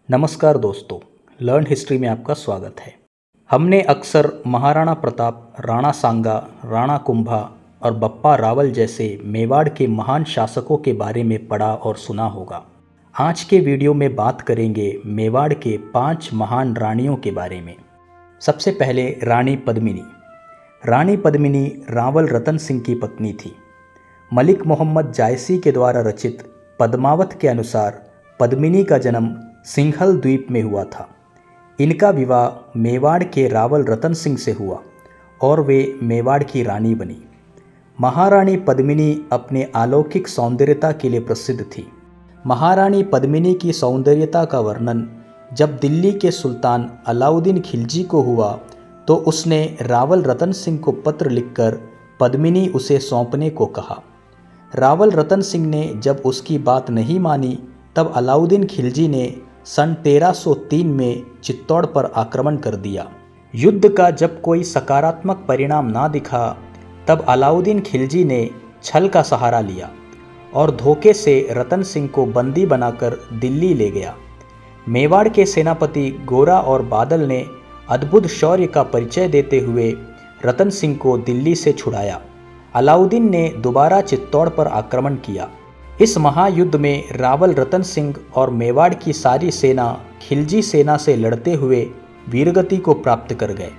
नमस्कार दोस्तों, learn history में आपका स्वागत है। हमने अक्सर महाराणा प्रताप, राणा सांगा, राणा कुंभा और बप्पा रावल जैसे मेवाड़ के महान शासकों के बारे में पढ़ा और सुना होगा। आज के वीडियो में बात करेंगे मेवाड़ के 5 महान रानियों के बारे में। सबसे पहले रानी पद्मिनी। रानी पद्मिनी रावल रतन सिंह की पत्नी थी। मलिक मोहम्मद जायसी के द्वारा रचित पद्मावत के अनुसार पद्मिनी का जन्म सिंघल द्वीप में हुआ था। इनका विवाह मेवाड़ के रावल रतन सिंह से हुआ और वे मेवाड़ की रानी बनी। महारानी पद्मिनी अपने अलौकिक सौंदर्यता के लिए प्रसिद्ध थी। महारानी पद्मिनी की सौंदर्यता का वर्णन जब दिल्ली के सुल्तान अलाउद्दीन खिलजी को हुआ तो उसने रावल रतन सिंह को पत्र लिखकर पद्मिनी उसे सौंपने को कहा। रावल रतन सिंह ने जब उसकी बात नहीं मानी तब अलाउद्दीन खिलजी ने सन 1303 में चित्तौड़ पर आक्रमण कर दिया। युद्ध का जब कोई सकारात्मक परिणाम ना दिखा तब अलाउद्दीन खिलजी ने छल का सहारा लिया और धोखे से रतन सिंह को बंदी बनाकर दिल्ली ले गया। मेवाड़ के सेनापति गोरा और बादल ने अद्भुत शौर्य का परिचय देते हुए रतन सिंह को दिल्ली से छुड़ाया। अलाउद्दीन ने दोबारा चित्तौड़ पर आक्रमण किया। इस महायुद्ध में रावल रतन सिंह और मेवाड़ की सारी सेना खिलजी सेना से लड़ते हुए वीरगति को प्राप्त कर गए।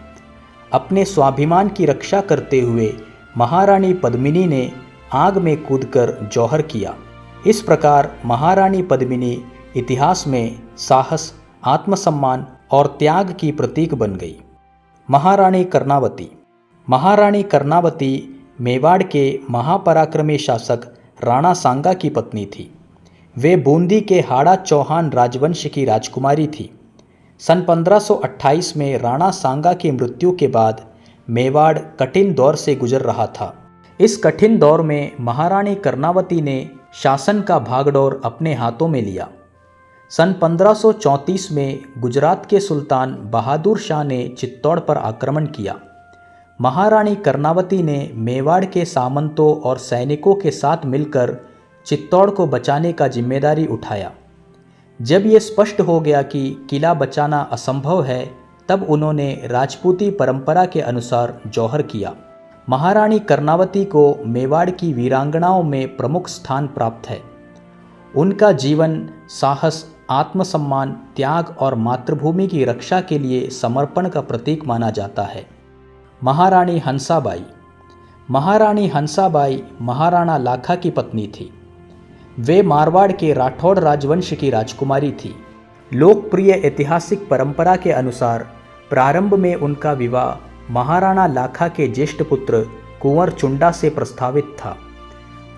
अपने स्वाभिमान की रक्षा करते हुए महारानी पद्मिनी ने आग में कूदकर जौहर किया। इस प्रकार महारानी पद्मिनी इतिहास में साहस, आत्मसम्मान और त्याग की प्रतीक बन गई। महारानी कर्णावती। महारानी कर्णावती मेवाड़ के महापराक्रमी शासक राणा सांगा की पत्नी थी। वे बूंदी के हाड़ा चौहान राजवंश की राजकुमारी थी। सन 1528 में राणा सांगा की मृत्यु के बाद मेवाड़ कठिन दौर से गुजर रहा था। इस कठिन दौर में महारानी कर्णावती ने शासन का भागडोर अपने हाथों में लिया। सन 1534 में गुजरात के सुल्तान बहादुर शाह ने चित्तौड़ पर आक्रमण किया। महारानी कर्णावती ने मेवाड़ के सामंतों और सैनिकों के साथ मिलकर चित्तौड़ को बचाने का जिम्मेदारी उठाया। जब ये स्पष्ट हो गया कि किला बचाना असंभव है तब उन्होंने राजपूती परंपरा के अनुसार जौहर किया। महारानी कर्णावती को मेवाड़ की वीरांगनाओं में प्रमुख स्थान प्राप्त है। उनका जीवन साहस, आत्मसम्मान, त्याग और मातृभूमि की रक्षा के लिए समर्पण का प्रतीक माना जाता है। महारानी हंसाबाई। महारानी हंसाबाई महाराणा लाखा की पत्नी थी। वे मारवाड़ के राठौड़ राजवंश की राजकुमारी थी। लोकप्रिय ऐतिहासिक परंपरा के अनुसार प्रारंभ में उनका विवाह महाराणा लाखा के ज्येष्ठ पुत्र कुंवर चुंडा से प्रस्तावित था,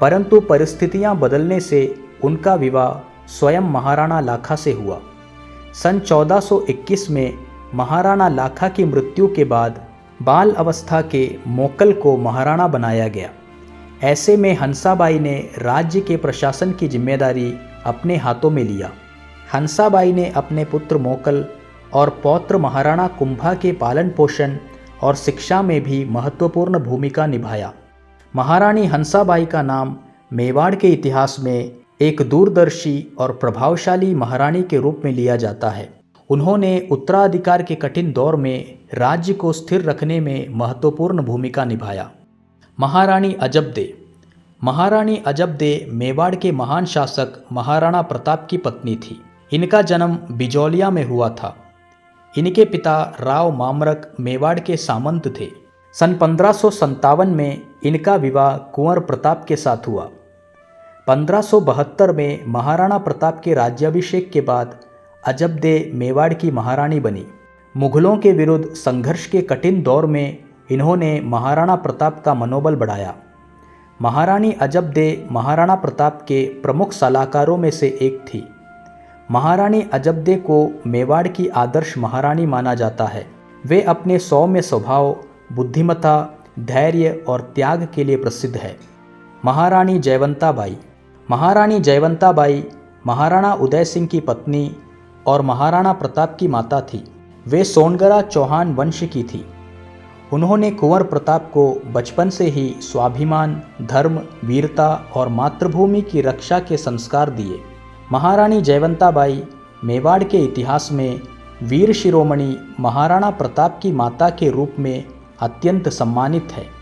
परंतु परिस्थितियां बदलने से उनका विवाह स्वयं महाराणा लाखा से हुआ। सन 1421 में महाराणा लाखा की मृत्यु के बाद बाल अवस्था के मोकल को महाराणा बनाया गया। ऐसे में हंसाबाई ने राज्य के प्रशासन की जिम्मेदारी अपने हाथों में लिया। हंसाबाई ने अपने पुत्र मोकल और पौत्र महाराणा कुंभा के पालन पोषण और शिक्षा में भी महत्वपूर्ण भूमिका निभाया। महारानी हंसाबाई का नाम मेवाड़ के इतिहास में एक दूरदर्शी और प्रभावशाली महारानी के रूप में लिया जाता है। उन्होंने उत्तराधिकार के कठिन दौर में राज्य को स्थिर रखने में महत्वपूर्ण भूमिका निभाया। महारानी अजबदे। महारानी अजबदे मेवाड़ के महान शासक महाराणा प्रताप की पत्नी थी। इनका जन्म बिजौलिया में हुआ था। इनके पिता राव मामरक मेवाड़ के सामंत थे। सन 1557 में इनका विवाह कुंवर प्रताप के साथ हुआ। 1572 में महाराणा प्रताप के राज्याभिषेक के बाद अजबदे मेवाड़ की महारानी बनी। मुगलों के विरुद्ध संघर्ष के कठिन दौर में इन्होंने महाराणा प्रताप का मनोबल बढ़ाया। महारानी अजबदे महाराणा प्रताप के प्रमुख सलाहकारों में से एक थी। महारानी अजबदे को मेवाड़ की आदर्श महारानी माना जाता है। वे अपने सौम्य स्वभाव, बुद्धिमत्ता, धैर्य और त्याग के लिए प्रसिद्ध है। महारानी जयवंताबाई। महारानी जयवंताबाई महाराणा उदय सिंह की पत्नी और महाराणा प्रताप की माता थी। वे सोनगरा चौहान वंश की थी। उन्होंने कुंवर प्रताप को बचपन से ही स्वाभिमान, धर्म, वीरता और मातृभूमि की रक्षा के संस्कार दिए। महारानी जयवंताबाई मेवाड़ के इतिहास में वीर शिरोमणि महाराणा प्रताप की माता के रूप में अत्यंत सम्मानित है।